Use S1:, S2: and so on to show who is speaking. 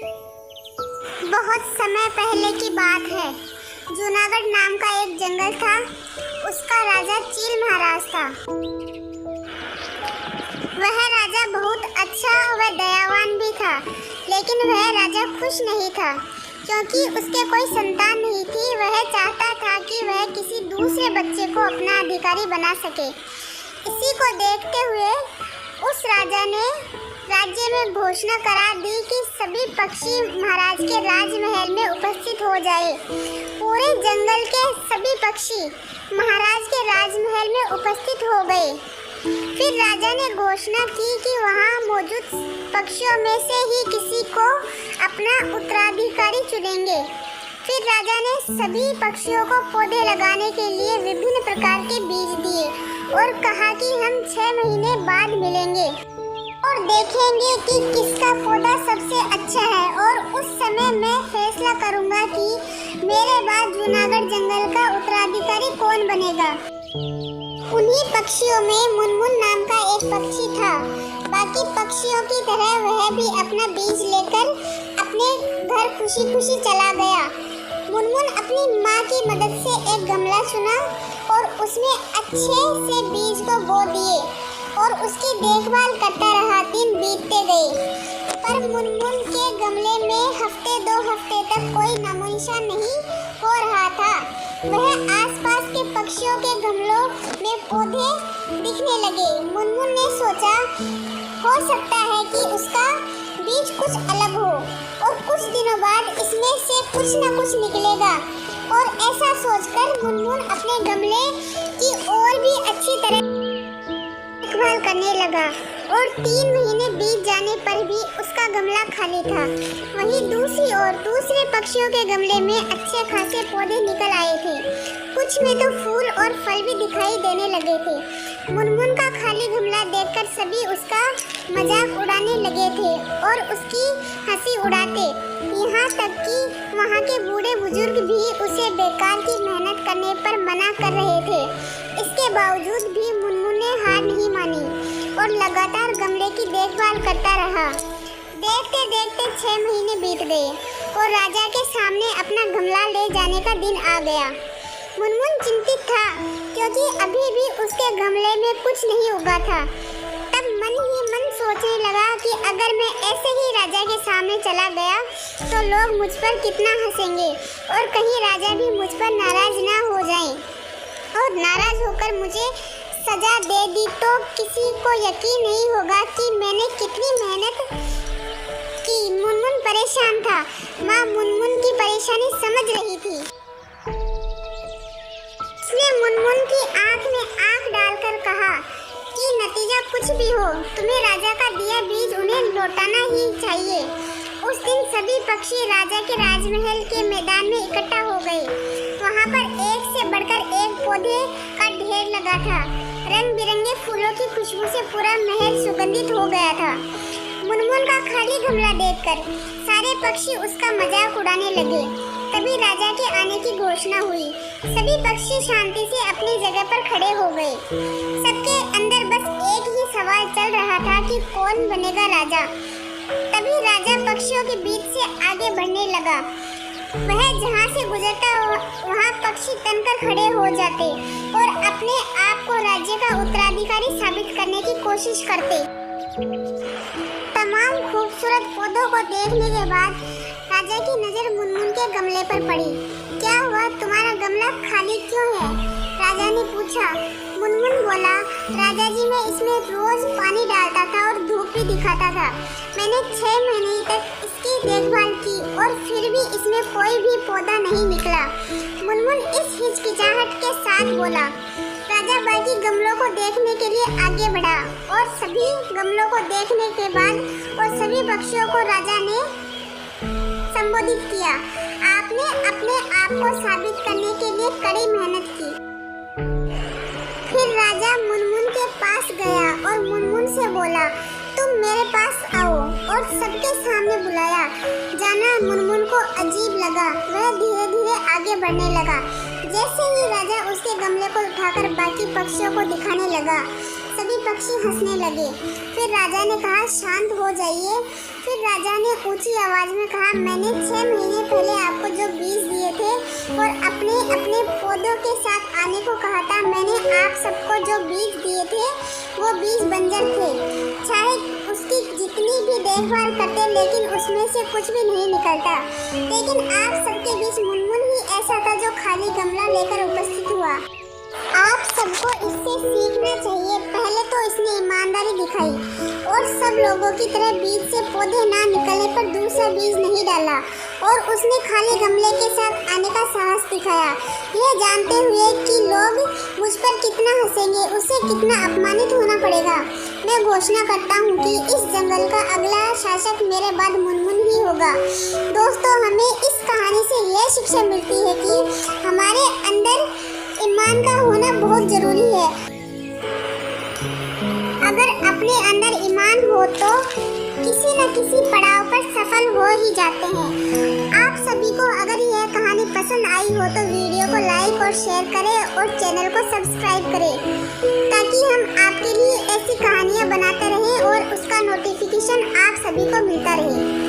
S1: बहुत समय पहले की बात है। जूनागढ़ नाम का एक जंगल था। उसका राजा चील महाराज था। वह राजा बहुत अच्छा व दयावान भी था, लेकिन वह राजा खुश नहीं था क्योंकि उसके कोई संतान नहीं थी। वह चाहता था कि वह किसी दूसरे बच्चे को अपना अधिकारी बना सके। इसी को देखते हुए उस राजा ने राज्य में घोषणा करा दी कि सभी पक्षी महाराज के राजमहल में उपस्थित हो जाए। पूरे जंगल के सभी पक्षी महाराज के राजमहल में उपस्थित हो गए। फिर राजा ने घोषणा की कि वहां मौजूद पक्षियों में से ही किसी को अपना उत्तराधिकारी चुनेंगे। फिर राजा ने सभी पक्षियों को पौधे लगाने के लिए विभिन्न प्रकार के बीज दिए और कहा कि हम 6 महीने बाद मिलेंगे और देखेंगे कि किसका पौधा सबसे अच्छा है, और उस समय मैं फैसला करूंगा कि मेरे बाद जूनागढ़ जंगल का उत्तराधिकारी कौन बनेगा। उन्हीं पक्षियों में मुनमुन नाम का एक पक्षी था। बाकी पक्षियों की तरह वह भी अपना बीज लेकर अपने घर खुशी खुशी चला गया। मुनमुन अपनी माँ की मदद से एक गमला चुना और उसमें अच्छे से बीज को बो दिए और उसकी देखभाल करता रहा। दिन बीतते गए, पर मुनमुन के गमले में हफ्ते 2 हफ्ते तक कोई नामोनिशान नहीं हो रहा था। वह आसपास के पक्षियों के गमलों में पौधे दिखने लगे। मुनमुन ने सोचा, हो सकता है कि उसका बीज कुछ अलग हो और कुछ दिनों बाद इसमें से कुछ न कुछ निकलेगा। और ऐसा सोचकर मुनमुन अपने गमले की और भी अच्छी तरह देखभाल करने लगा और 3 महीने बीत जाने पर भी उसका गमला खाली था। वहीं दूसरी ओर दूसरे पक्षियों के गमले में अच्छे खासे पौधे निकल आए थे। कुछ में तो फूल और फल भी दिखाई देने लगे थे। मुनमुन का खाली गमला देखकर सभी उसका मजाक उड़ाने लगे थे और उसकी हंसी उड़ाते, यहाँ तक कि वहाँ के बूढ़े बुजुर्ग भी उसे बेकार की मेहनत करने पर मना कर रहे थे। इसके बावजूद भी मुनमुन ने हार नहीं मानी और लगातार गमले की देखभाल करता रहा। देखते देखते 6 महीने बीत गए और राजा के सामने अपना गमला ले जाने का दिन आ गया। मुनमुन चिंतित था क्योंकि अभी भी उसके गमले में कुछ नहीं उगा था। तब मन ही मन सोचने लगा कि अगर मैं ऐसे ही राजा के सामने चला गया तो लोग मुझ पर कितना हंसेंगे और कहीं राजा भी मुझ पर नाराज ना हो जाएं और नाराज होकर मुझे सजा दे दी तो किसी को यकीन नहीं होगा कि मैंने कितनी मेहनत की। मुनमुन परेशान था। माँ मुनमुन की परेशानी समझ रही थी। उसने मुनमुन की आँख में आँख डालकर कहा कि नतीजा कुछ भी हो, तुम्हें राजा का दिया बीज उन्हें लौटाना ही चाहिए। उस दिन सभी पक्षी राजा के राजमहल के मैदान में इकट्ठा हो गए। वहाँ पर एक से बढ़कर एक पौधे का ढेर लगा था। रंग बिरंगे फूलों की खुशबू से पूरा महल सुगंधित हो गया था। मुनमुन का खाली गमला देखकर सारे पक्षी उसका मजाक उड़ाने लगे। तभी राजा के आने की घोषणा हुई। सभी पक्षी शांति से अपनी जगह पर खड़े हो गए। सबके अंदर बस एक ही सवाल चल रहा था कि कौन बनेगा राजा। तभी राजा पक्षियों के बीच से आगे बढ़ने लगा। वह जहाँ से गुजरता वहाँ पक्षी तनकर खड़े हो जाते और अपने आप को राज्य का उत्तराधिकारी साबित करने की कोशिश करते। तमाम खूबसूरत पौधों को देखने के बाद राजा की नज़र मुनमुन के गमले पर पड़ी। क्या हुआ, तुम्हारा गमला खाली क्यों है? राजा ने पूछा। मुनमुन बोला, राजा जी मैं इसमें रोज पानी डालता था और धूप भी दिखाता था। मैंने 6 महीने तक इसकी देखभाल की और फिर भी इसमें कोई भी पौधा नहीं निकला। मुनमुन इस हिचकिचाहट के साथ बोला। राजा बाकी गमलों को देखने के लिए आगे बढ़ा और सभी गमलों को देखने के बाद और सभी पक्षियों को राजा ने संबोधित किया। आपने अपने आप को साबित करने के लिए कड़ी मेहनत की। फिर राजा मुनमुन के पास गया और मुनमुन से बोला, तुम मेरे पास आओ, और सबके सामने बुलाया। जाना मुनमुन को अजीब लगा। वह धीरे धीरे आगे बढ़ने लगा। जैसे ही राजा उसके गमले को उठाकर बाकी पक्षियों को दिखाने लगा, सभी पक्षी हंसने लगे। फिर राजा ने कहा, शांत हो जाइए। फिर राजा ने ऊंची आवाज में कहा, मैंने 6 महीने पहले आपको जो बीज दिए थे और अपने अपने पौधों के साथ आने को कहा था, मैंने आप सबको जो बीज दिए थे वो बीज बंजर थे। चाहे उसकी जितनी भी देखभाल करते लेकिन उसमें से कुछ भी नहीं निकलता। लेकिन आप सबके बीच मुनमुन ही ऐसा था जो खाली गमला लेकर उपस्थित हुआ। आप सबको इससे सीखना चाहिए। पहले तो इसने ईमानदारी दिखाई और सब लोगों की तरह बीज से पौधे ना निकलने पर दूसरा बीज नहीं डाला और उसने खाली गमले के साथ आने का साहस दिखाया, यह जानते हुए कि लोग मुझ पर कितना हंसेंगे, उसे कितना अपमानित होना पड़ेगा। मैं घोषणा करता हूँ कि इस जंगल का अगला शासक मेरे बाद मुनमुन ही होगा। दोस्तों, हमें इस कहानी से यह शिक्षा मिलती है कि हमारे अंदर ईमान का होना बहुत जरूरी है। अगर अपने अंदर ईमान हो तो किसी न किसी पड़ाव पर सफल हो ही जाते हैं। आप सभी को अगर यह कहानी पसंद आई हो तो वीडियो को लाइक और शेयर करें और चैनल को सब्सक्राइब करें ताकि हम आपके लिए ऐसी कहानियाँ बनाते रहें और उसका नोटिफिकेशन आप सभी को मिलता रहे।